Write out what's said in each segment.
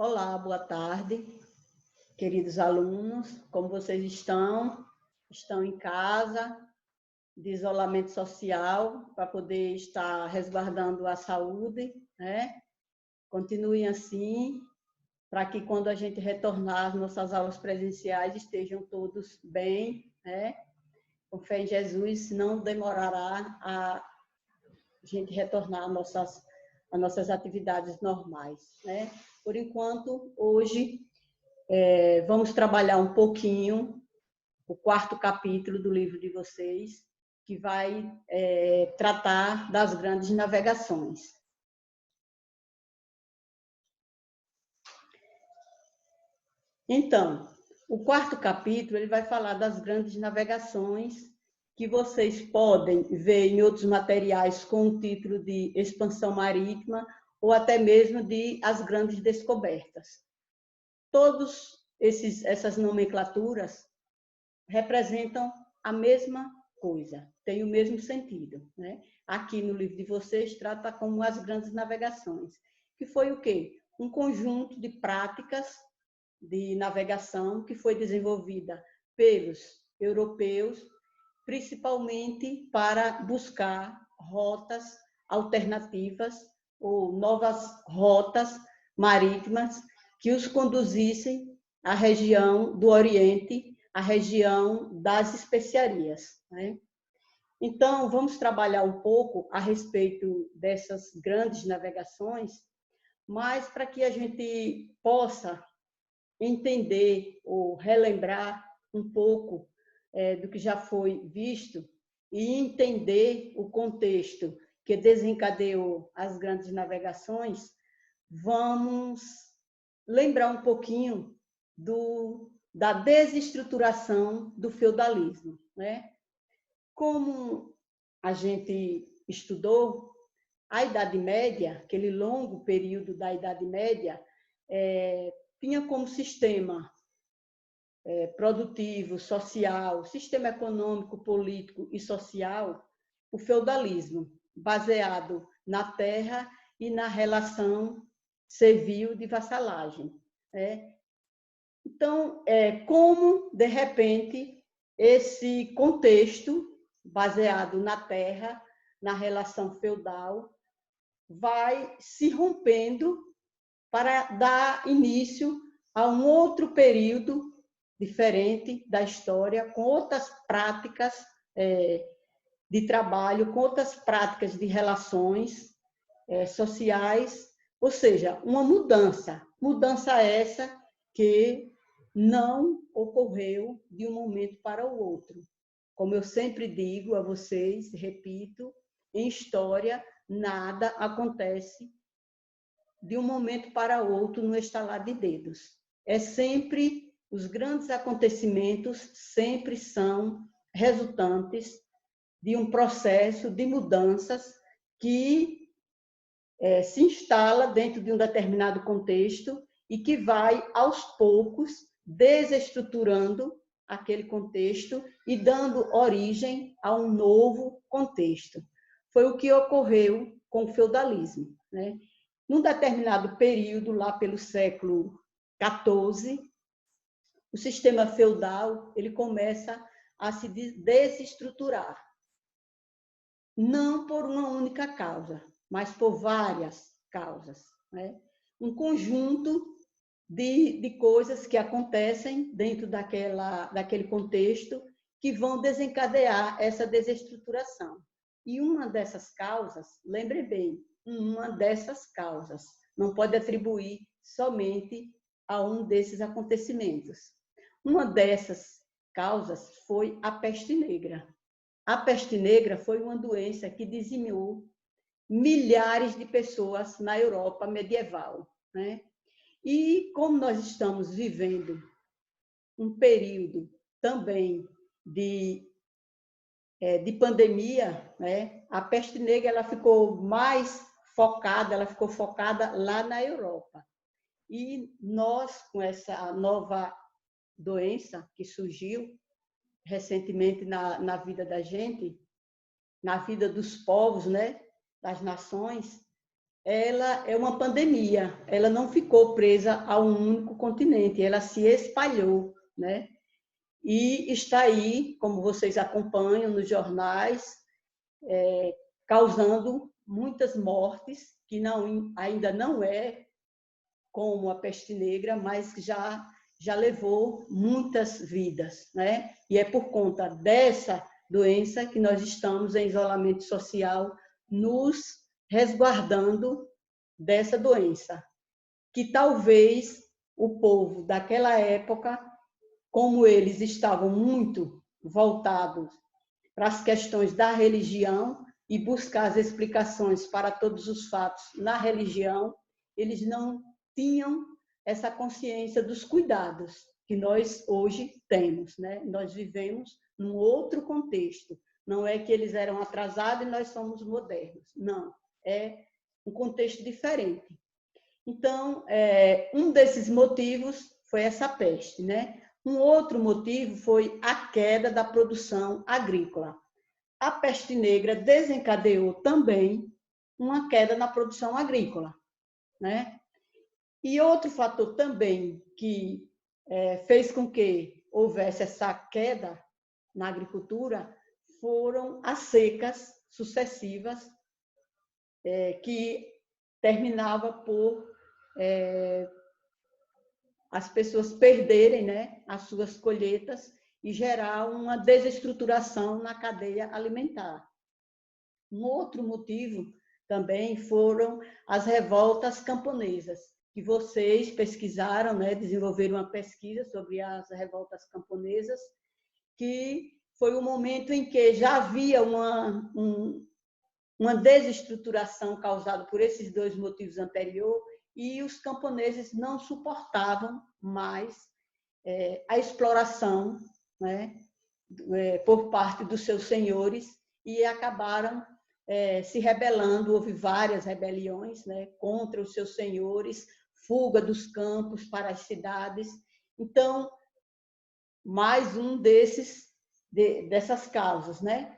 Olá, boa tarde, queridos alunos. Como vocês estão? Estão em casa, de isolamento social, para poder estar resguardando a saúde, né? Continuem assim, para que quando a gente retornar às nossas aulas presenciais estejam todos bem, né? Com fé em Jesus, não demorará a gente retornar às nossas atividades normais, né? Por enquanto, hoje, vamos trabalhar um pouquinho o quarto capítulo do livro de vocês, que vai tratar das grandes navegações. Então, o quarto capítulo ele vai falar das grandes navegações, que vocês podem ver em outros materiais com o título de Expansão Marítima ou até mesmo de As Grandes Descobertas. Todas essas nomenclaturas representam a mesma coisa, tem o mesmo sentido, né? Aqui no livro de vocês trata como as grandes navegações, que foi o quê? Um conjunto de práticas de navegação que foi desenvolvida pelos europeus, principalmente para buscar rotas alternativas ou novas rotas marítimas que os conduzissem à região do Oriente, à região das especiarias, né? Então, vamos trabalhar um pouco a respeito dessas grandes navegações, mas para que a gente possa entender ou relembrar um pouco do que já foi visto e entender o contexto que desencadeou as grandes navegações, vamos lembrar um pouquinho da desestruturação do feudalismo, né? Como a gente estudou, a Idade Média, aquele longo período da Idade Média, tinha como sistema produtivo, social, sistema econômico, político e social, o feudalismo, baseado na terra e na relação servil de vassalagem, né? Então, como, de repente, esse contexto baseado na terra, na relação feudal, vai se rompendo para dar início a um outro período diferente da história, com outras práticas de trabalho, com outras práticas de relações sociais, ou seja, uma mudança. Mudança essa que não ocorreu de um momento para o outro. Como eu sempre digo a vocês, repito, em história nada acontece de um momento para outro no estalar de dedos. Os grandes acontecimentos sempre são resultantes de um processo de mudanças que se instala dentro de um determinado contexto e que vai, aos poucos, desestruturando aquele contexto e dando origem a um novo contexto. Foi o que ocorreu com o feudalismo, né? Num determinado período, lá pelo século XIV, o sistema feudal ele começa a se desestruturar. Não por uma única causa, mas por várias causas, né? Um conjunto de coisas que acontecem dentro daquele contexto que vão desencadear essa desestruturação. E uma dessas causas, lembre bem, uma dessas causas, não pode atribuir somente a um desses acontecimentos. Uma dessas causas foi a peste negra. A peste negra foi uma doença que dizimou milhares de pessoas na Europa medieval, né? E como nós estamos vivendo um período também de pandemia, né? A peste negra ela ficou focada lá na Europa. E nós, com essa nova doença que surgiu recentemente na vida da gente, na vida dos povos, né? Das nações, ela é uma pandemia, ela não ficou presa a um único continente, ela se espalhou, né? E está aí, como vocês acompanham nos jornais, causando muitas mortes, que ainda não é como a peste negra, mas que já levou muitas vidas, né? E é por conta dessa doença que nós estamos em isolamento social, nos resguardando dessa doença, que talvez o povo daquela época, como eles estavam muito voltados para as questões da religião e buscar as explicações para todos os fatos na religião, eles não tinham essa consciência dos cuidados que nós hoje temos, né? Nós vivemos num outro contexto. Não é que eles eram atrasados e nós somos modernos. Não, é um contexto diferente. Então, um desses motivos foi essa peste, né? Um outro motivo foi a queda da produção agrícola. A peste negra desencadeou também uma queda na produção agrícola, né? E outro fator também que fez com que houvesse essa queda na agricultura foram as secas sucessivas que terminava por as pessoas perderem, né, as suas colheitas e gerar uma desestruturação na cadeia alimentar. Um outro motivo também foram as revoltas camponesas, que vocês pesquisaram, né, desenvolveram uma pesquisa sobre as revoltas camponesas, que foi o momento em que já havia uma desestruturação causada por esses dois motivos anteriores e os camponeses não suportavam mais a exploração, né, por parte dos seus senhores e acabaram se rebelando. Houve várias rebeliões, né, contra os seus senhores, fuga dos campos para as cidades. Então, mais um dessas causas, né?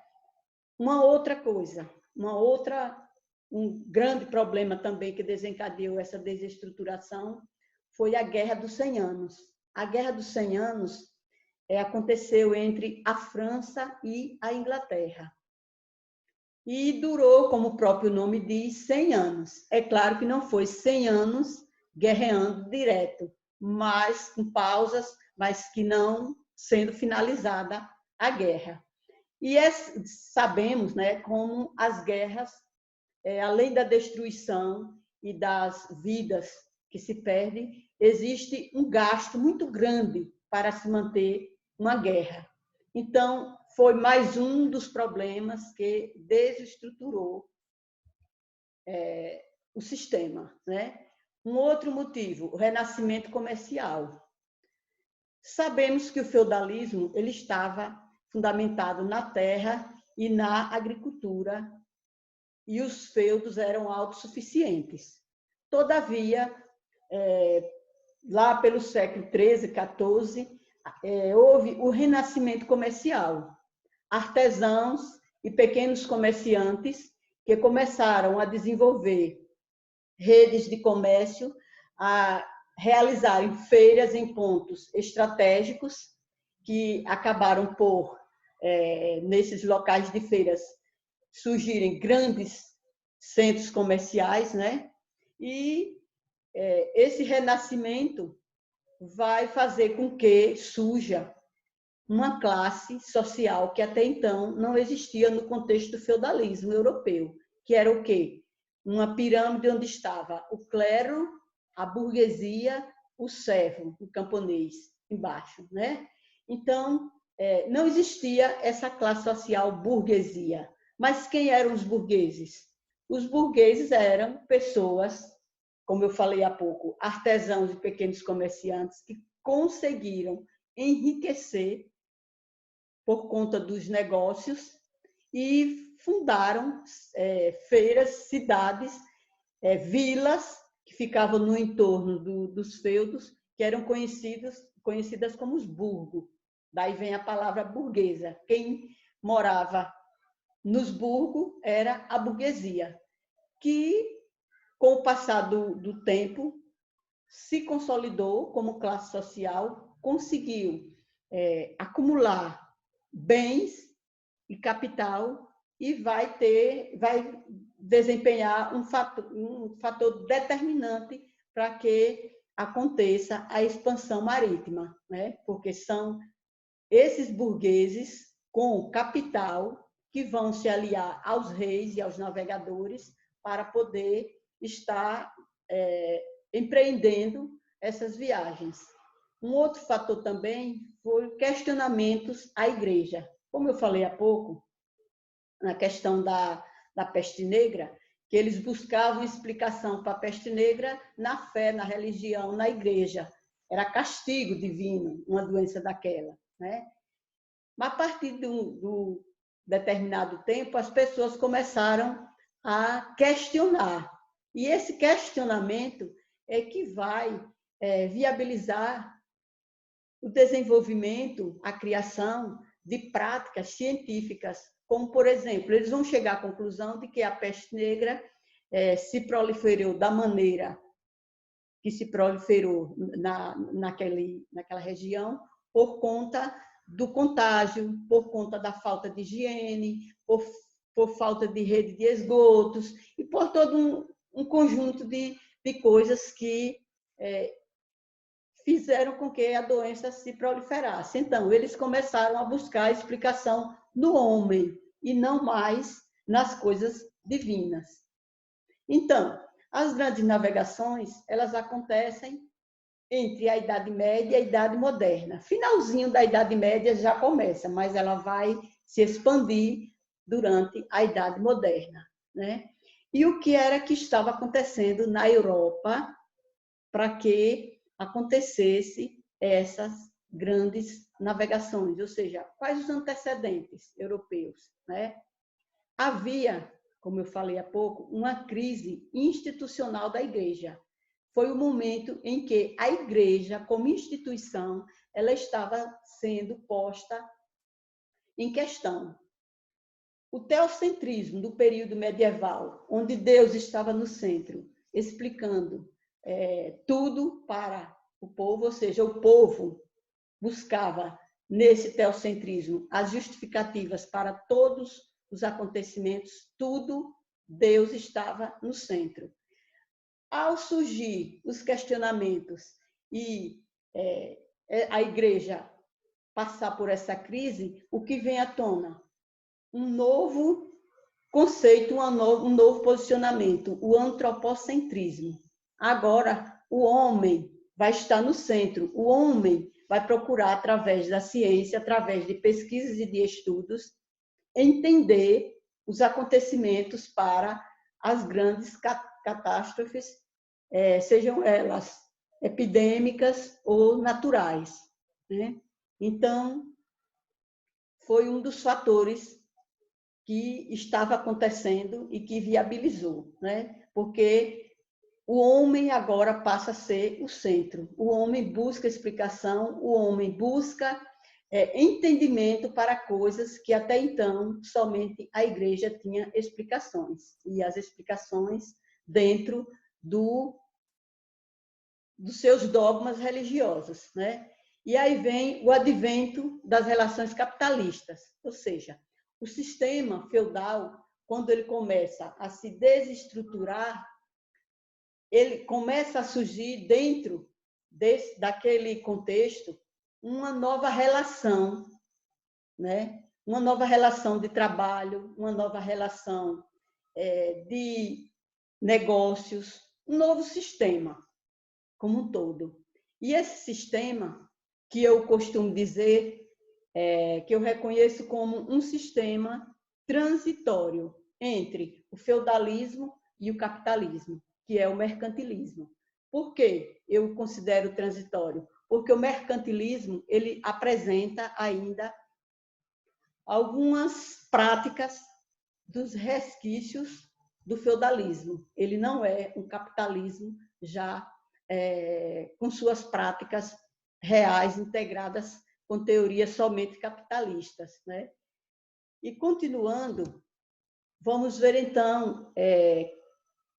Uma outra coisa, um grande problema também que desencadeou essa desestruturação foi a Guerra dos 100 Anos. A Guerra dos 100 Anos aconteceu entre a França e a Inglaterra. E durou, como o próprio nome diz, 100 anos. É claro que não foi 100 anos guerreando direto, mas com pausas, mas que não sendo finalizada a guerra. E sabemos, né, como as guerras, além da destruição e das vidas que se perdem, existe um gasto muito grande para se manter uma guerra. Então, foi mais um dos problemas que desestruturou o sistema, né? Um outro motivo, o renascimento comercial. Sabemos que o feudalismo ele estava fundamentado na terra e na agricultura, e os feudos eram autossuficientes. Todavia, lá pelo século XIII, XIV, houve o renascimento comercial. Artesãos e pequenos comerciantes que começaram a desenvolver redes de comércio, a realizarem feiras em pontos estratégicos, que acabaram por, nesses locais de feiras, surgirem grandes centros comerciais, né? E esse renascimento vai fazer com que surja uma classe social que até então não existia no contexto do feudalismo europeu, que era o quê? Uma pirâmide onde estava o clero, a burguesia, o servo, o camponês, embaixo, né? Então, não existia essa classe social burguesia. Mas quem eram os burgueses? Os burgueses eram pessoas, como eu falei há pouco, artesãos e pequenos comerciantes que conseguiram enriquecer por conta dos negócios e fundaram feiras, cidades, vilas que ficavam no entorno dos feudos, que eram conhecidas como os burgos. Daí vem a palavra burguesa. Quem morava nos burgos era a burguesia, que com o passar do tempo, se consolidou como classe social, conseguiu acumular bens e capital e vai desempenhar um fator determinante para que aconteça a expansão marítima, né? Porque são esses burgueses com capital que vão se aliar aos reis e aos navegadores para poder estar empreendendo essas viagens. Um outro fator também foi questionamentos à igreja. Como eu falei há pouco, na questão da peste negra, que eles buscavam explicação para a peste negra na fé, na religião, na igreja. Era castigo divino, uma doença daquela, né? Mas a partir de um determinado tempo, as pessoas começaram a questionar. E esse questionamento é que vai viabilizar o desenvolvimento, a criação de práticas científicas, como, por exemplo, eles vão chegar à conclusão de que a peste negra se proliferou da maneira que se proliferou naquela região por conta do contágio, por conta da falta de higiene, por falta de rede de esgotos e por todo um conjunto de coisas que fizeram com que a doença se proliferasse. Então, eles começaram a buscar a explicação no homem e não mais nas coisas divinas. Então, as grandes navegações, elas acontecem entre a Idade Média e a Idade Moderna. Finalzinho da Idade Média já começa, mas ela vai se expandir durante a Idade Moderna, né? E o que era que estava acontecendo na Europa para que acontecesse essas grandes navegações, ou seja, quais os antecedentes europeus, né? Havia, como eu falei há pouco, uma crise institucional da igreja. Foi o momento em que a igreja, como instituição, ela estava sendo posta em questão. O teocentrismo do período medieval, onde Deus estava no centro, explicando tudo para o povo, ou seja, o povo buscava, nesse teocentrismo, as justificativas para todos os acontecimentos, tudo, Deus estava no centro. Ao surgir os questionamentos e a igreja passar por essa crise, o que vem à tona? Um novo conceito, um novo posicionamento, o antropocentrismo. Agora, o homem vai estar no centro, o homem vai procurar, através da ciência, através de pesquisas e de estudos, entender os acontecimentos para as grandes catástrofes, sejam elas epidêmicas ou naturais, né? Então, foi um dos fatores que estava acontecendo e que viabilizou, né? Porque o homem agora passa a ser o centro. O homem busca explicação, o homem busca entendimento para coisas que até então somente a igreja tinha explicações. E as explicações dentro dos seus dogmas religiosos, né? E aí vem o advento das relações capitalistas, ou seja, o sistema feudal, quando ele começa a se desestruturar, ele começa a surgir dentro daquele contexto uma nova relação, né? Uma nova relação de trabalho, uma nova relação de negócios, um novo sistema como um todo. E esse sistema, que eu costumo dizer, que eu reconheço como um sistema transitório entre o feudalismo e o capitalismo, que é o mercantilismo. Por que eu considero transitório? Porque o mercantilismo ele apresenta ainda algumas práticas dos resquícios do feudalismo. Ele não é um capitalismo já com suas práticas reais integradas com teorias somente capitalistas, né? E continuando, vamos ver então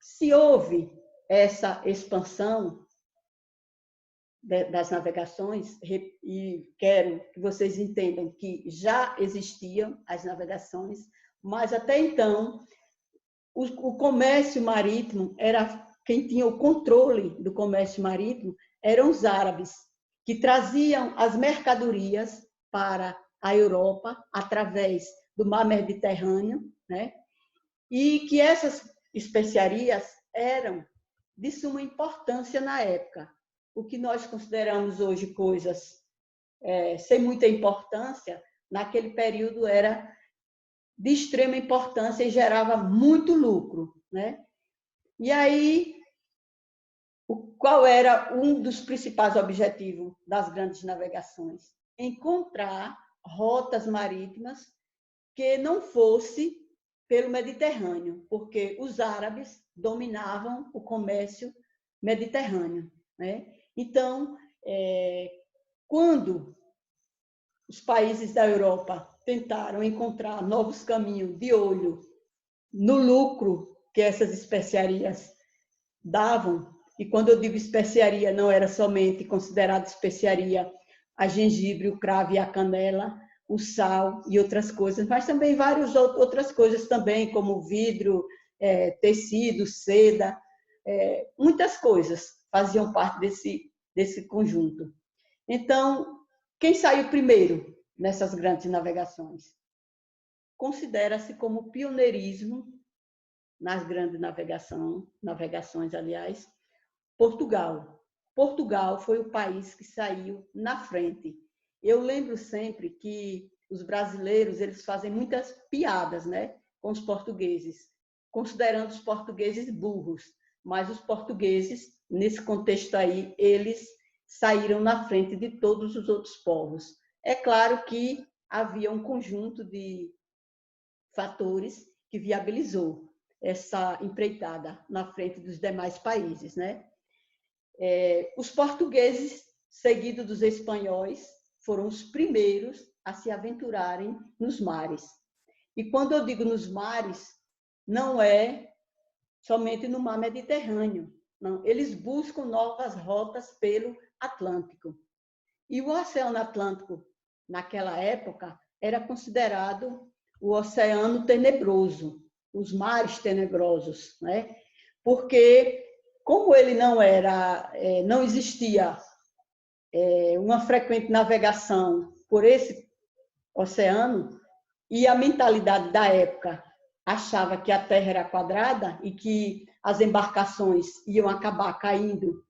se houve essa expansão das navegações, e quero que vocês entendam que já existiam as navegações, mas até então o comércio marítimo era quem tinha o controle do comércio marítimo eram os árabes, que traziam as mercadorias para a Europa através do mar Mediterrâneo, né? E que essas especiarias eram de suma importância na época. O que nós consideramos hoje coisas sem muita importância, naquele período era de extrema importância e gerava muito lucro, né? E aí, qual era um dos principais objetivos das grandes navegações? Encontrar rotas marítimas que não fosse pelo Mediterrâneo, porque os árabes dominavam o comércio mediterrâneo, né? Então, quando os países da Europa tentaram encontrar novos caminhos de olho no lucro que essas especiarias davam, e quando eu digo especiaria, não era somente considerado especiaria a gengibre, o cravo e a canela, o sal e outras coisas, mas também várias outras coisas também, como vidro, tecido, seda, muitas coisas faziam parte desse conjunto. Então, quem saiu primeiro nessas grandes navegações? Considera-se como pioneirismo nas grandes navegações, aliás, Portugal. Portugal foi o país que saiu na frente. Eu lembro sempre que os brasileiros eles fazem muitas piadas, né, com os portugueses, considerando os portugueses burros, mas os portugueses, nesse contexto aí, eles saíram na frente de todos os outros povos. É claro que havia um conjunto de fatores que viabilizou essa empreitada na frente dos demais países, né? Os portugueses, seguidos dos espanhóis, foram os primeiros a se aventurarem nos mares. E quando eu digo nos mares, não é somente no mar Mediterrâneo, não. Eles buscam novas rotas pelo Atlântico. E o Oceano Atlântico, naquela época, era considerado o oceano tenebroso, os mares tenebrosos, né? Porque como ele não existia uma frequente navegação por esse oceano, e a mentalidade da época achava que a Terra era quadrada e que as embarcações iam acabar caindo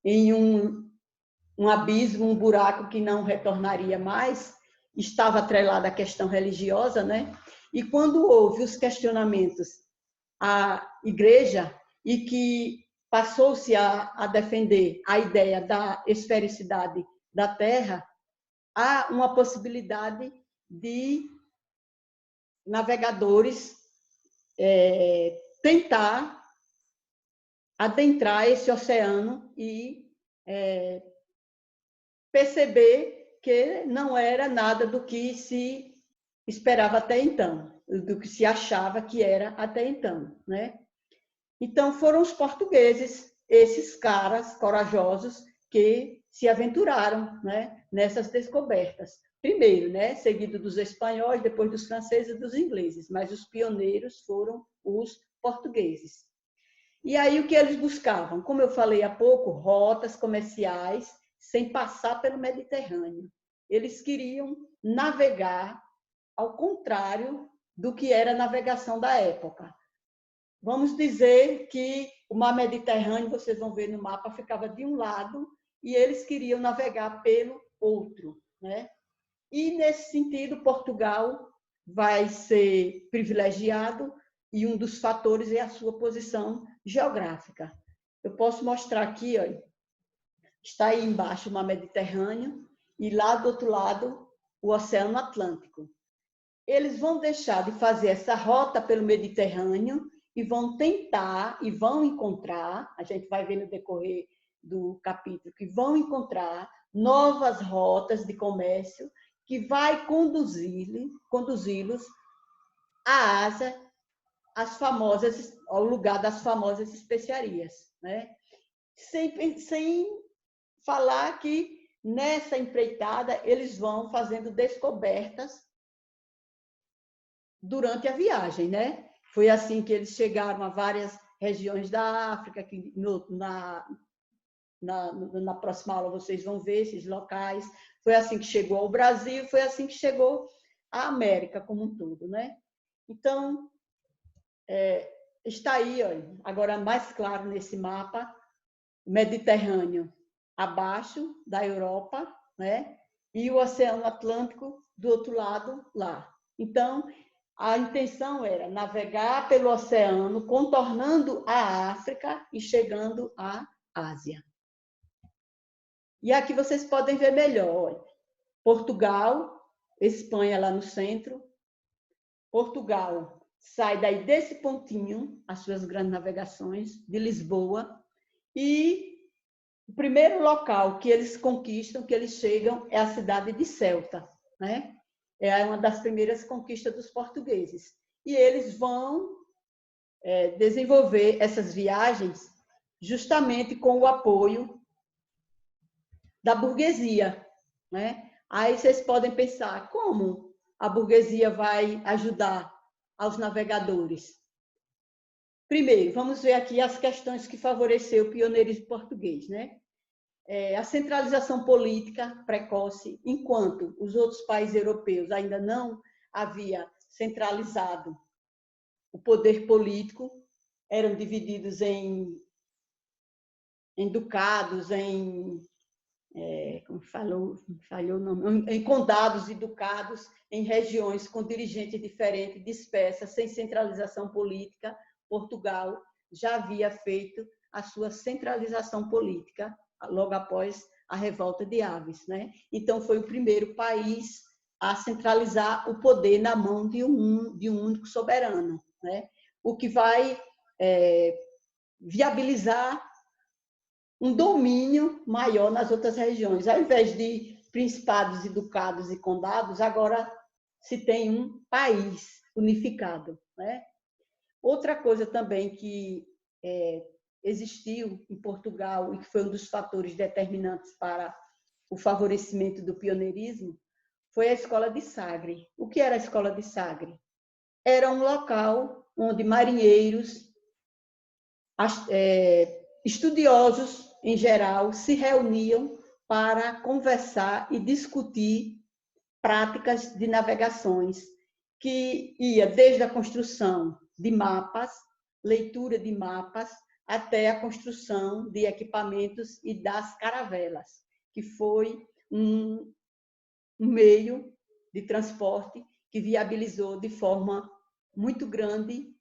em um abismo, um buraco que não retornaria mais, estava atrelada à questão religiosa, né? E quando houve os questionamentos à igreja e que passou-se a defender a ideia da esfericidade da Terra, há uma possibilidade de navegadores tentar adentrar esse oceano e perceber que não era nada do que se esperava até então, do que se achava que era até então, né? Então foram os portugueses, esses caras corajosos que se aventuraram, né, nessas descobertas. Primeiro, né, seguido dos espanhóis, depois dos franceses e dos ingleses, mas os pioneiros foram os portugueses. E aí o que eles buscavam? Como eu falei há pouco, rotas comerciais sem passar pelo Mediterrâneo. Eles queriam navegar ao contrário do que era a navegação da época. Vamos dizer que o mar Mediterrâneo, vocês vão ver no mapa, ficava de um lado e eles queriam navegar pelo outro, né? E, nesse sentido, Portugal vai ser privilegiado e um dos fatores é a sua posição geográfica. Eu posso mostrar aqui, olha, está aí embaixo o mar Mediterrâneo e lá do outro lado o Oceano Atlântico. Eles vão deixar de fazer essa rota pelo Mediterrâneo e vão tentar e vão encontrar, a gente vai ver no decorrer do capítulo, que vão encontrar novas rotas de comércio que vai conduzi-los à Ásia ao lugar das famosas especiarias, né? Sem falar que nessa empreitada eles vão fazendo descobertas durante a viagem, né? Foi assim que eles chegaram a várias regiões da África, que na próxima aula vocês vão ver esses locais. Foi assim que chegou ao Brasil, foi assim que chegou à América como um todo, né? Então, está aí, olha, agora mais claro nesse mapa, o Mediterrâneo abaixo da Europa, né? E o Oceano Atlântico do outro lado lá. Então, a intenção era navegar pelo oceano, contornando a África e chegando à Ásia. E aqui vocês podem ver melhor, olha, Portugal, Espanha lá no centro. Portugal sai daí desse pontinho, as suas grandes navegações, de Lisboa, e o primeiro local que eles conquistam, que eles chegam, é a cidade de Ceuta, né? É uma das primeiras conquistas dos portugueses. E eles vão desenvolver essas viagens justamente com o apoio da burguesia, né? Aí vocês podem pensar, como a burguesia vai ajudar aos navegadores? Primeiro, vamos ver aqui as questões que favoreceu o pioneirismo português, né? A centralização política precoce, enquanto os outros países europeus ainda não havia centralizado o poder político, eram divididos em ducados, como falhou o nome, em condados e ducados, em regiões com dirigentes diferentes, dispersas, sem centralização política. Portugal já havia feito a sua centralização política logo após a revolta de Aves, né? Então foi o primeiro país a centralizar o poder na mão de um único soberano, né? O que vai viabilizar um domínio maior nas outras regiões. Ao invés de principados e ducados e condados, agora se tem um país unificado, né? Outra coisa também que existiu em Portugal e que foi um dos fatores determinantes para o favorecimento do pioneirismo foi a Escola de Sagre. O que era a Escola de Sagre? Era um local onde marinheiros, estudiosos em geral, se reuniam para conversar e discutir práticas de navegações, que ia desde a construção de mapas, leitura de mapas, até a construção de equipamentos e das caravelas, que foi um meio de transporte que viabilizou de forma muito grande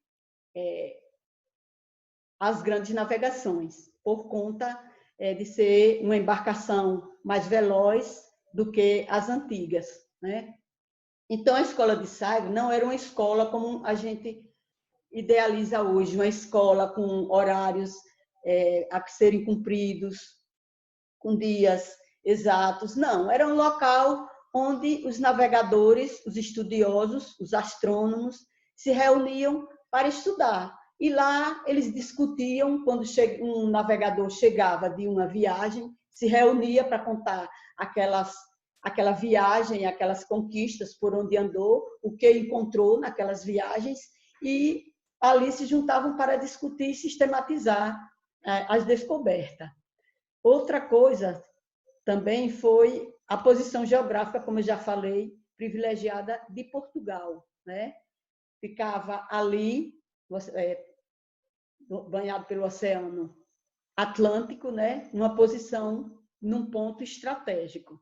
as grandes navegações, por conta de ser uma embarcação mais veloz do que as antigas, né? Então, a Escola de Sagre não era uma escola como a gente idealiza hoje, uma escola com horários a serem cumpridos, com dias exatos. Não, era um local onde os navegadores, os estudiosos, os astrônomos se reuniam para estudar. E lá eles discutiam, quando um navegador chegava de uma viagem, se reunia para contar aquela viagem, aquelas conquistas por onde andou, o que encontrou naquelas viagens, e ali se juntavam para discutir e sistematizar as descobertas. Outra coisa também foi a posição geográfica, como eu já falei, privilegiada de Portugal, né? Ficava ali, banhado pelo Oceano Atlântico, né? Numa posição, num ponto estratégico.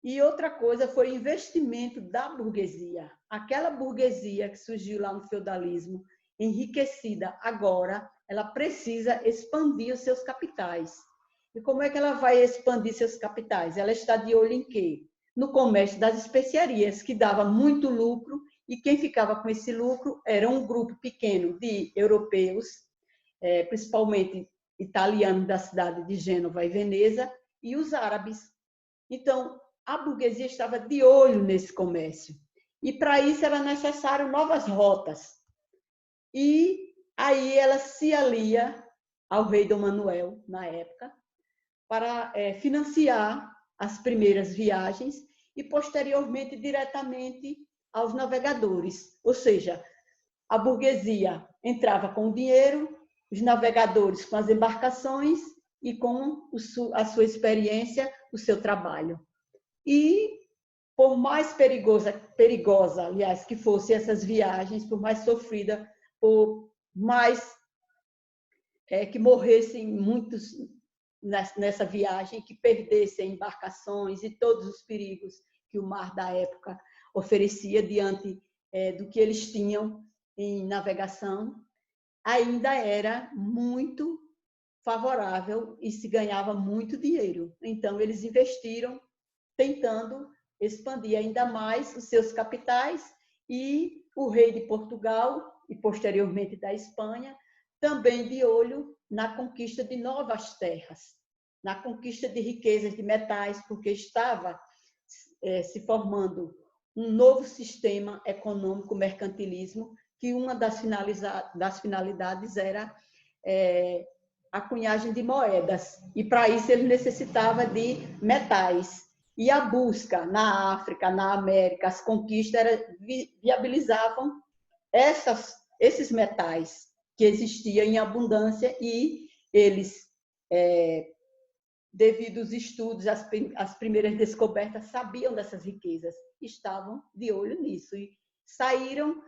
E outra coisa foi o investimento da burguesia. Aquela burguesia que surgiu lá no feudalismo, enriquecida agora, ela precisa expandir os seus capitais. E como é que ela vai expandir seus capitais? Ela está de olho em quê? No comércio das especiarias, que dava muito lucro, e quem ficava com esse lucro era um grupo pequeno de europeus, principalmente italianos da cidade de Gênova e Veneza, e os árabes. Então, a burguesia estava de olho nesse comércio. E, para isso, era necessário novas rotas. e aí ela se alia ao rei Dom Manuel, na época, para financiar as primeiras viagens e, posteriormente, diretamente aos navegadores. Ou seja, a burguesia entrava com o dinheiro, os navegadores com as embarcações e com a sua experiência, o seu trabalho. E, por mais perigosa, aliás, que fossem essas viagens, por mais sofrida, por mais que morressem muitos nessa viagem, que perdessem embarcações e todos os perigos que o mar da época oferecia diante do que eles tinham em navegação, ainda era muito favorável e se ganhava muito dinheiro. Então, eles investiram tentando expandir ainda mais os seus capitais, e o rei de Portugal e, posteriormente, da Espanha, também de olho na conquista de novas terras, na conquista de riquezas de metais, porque estava se formando um novo sistema econômico, mercantilismo, que uma das finalidades era a cunhagem de moedas, e para isso ele necessitava de metais. E a busca na África, na América, as conquistas viabilizavam esses metais que existiam em abundância, e eles, devido aos estudos, as primeiras descobertas, sabiam dessas riquezas, estavam de olho nisso e saíram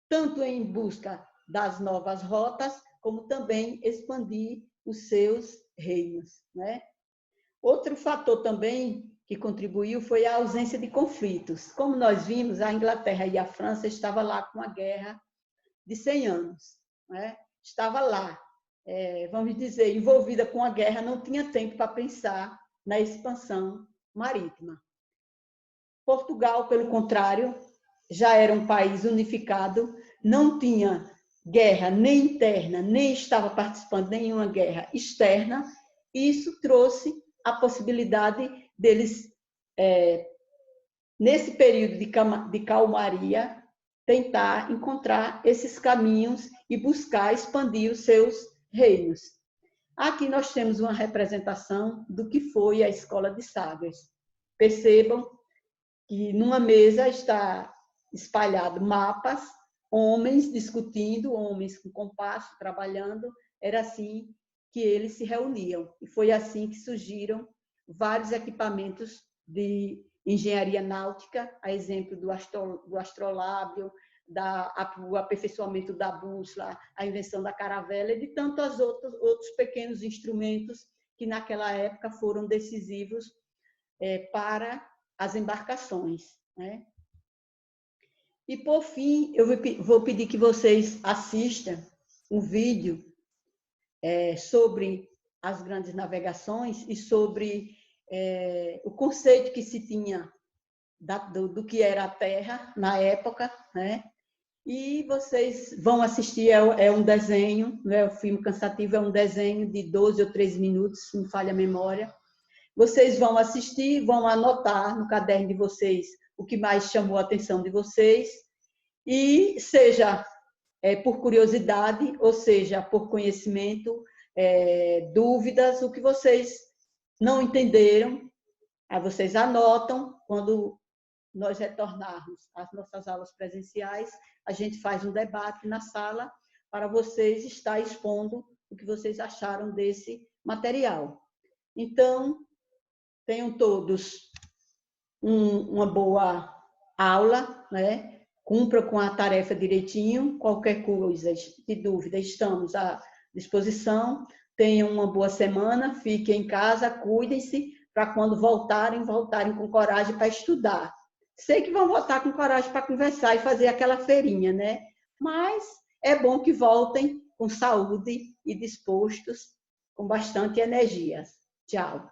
tanto em busca das novas rotas, como também expandir os seus reinos, né? Outro fator também que contribuiu foi a ausência de conflitos. Como nós vimos, a Inglaterra e a França estavam lá com a guerra de 100 anos, né? Estava lá, vamos dizer, envolvida com a guerra, não tinha tempo para pensar na expansão marítima. Portugal, pelo contrário, já era um país unificado, não tinha guerra nem interna, nem estava participando de nenhuma guerra externa, e isso trouxe a possibilidade deles, nesse período de calmaria, tentar encontrar esses caminhos e buscar expandir os seus reinos. Aqui nós temos uma representação do que foi a Escola de Sagres. Percebam que numa mesa está espalhado mapas, homens discutindo, homens com compasso, trabalhando. Era assim que eles se reuniam. E foi assim que surgiram vários equipamentos de engenharia náutica, a exemplo do astrolábio, o aperfeiçoamento da bússola, a invenção da caravela e de tantos outros pequenos instrumentos que naquela época foram decisivos para as embarcações, né? E, por fim, eu vou pedir que vocês assistam um vídeo sobre as grandes navegações e sobre o conceito que se tinha do que era a Terra na época, né? E vocês vão assistir, é um desenho, né? O filme cansativo é um desenho de 12 ou 13 minutos, se não falha a memória. Vocês vão assistir, vão anotar no caderno de vocês o que mais chamou a atenção de vocês, e seja por curiosidade, ou seja, por conhecimento, dúvidas, o que vocês não entenderam, aí vocês anotam. Quando nós retornarmos às nossas aulas presenciais, a gente faz um debate na sala para vocês estar expondo o que vocês acharam desse material. Então, tenham todos uma boa aula, né? Cumpra com a tarefa direitinho. Qualquer coisa de dúvida, estamos à disposição. Tenham uma boa semana, fiquem em casa, cuidem-se, para quando voltarem com coragem para estudar. Sei que vão voltar com coragem para conversar e fazer aquela feirinha, né? Mas é bom que voltem com saúde e dispostos, com bastante energia. Tchau.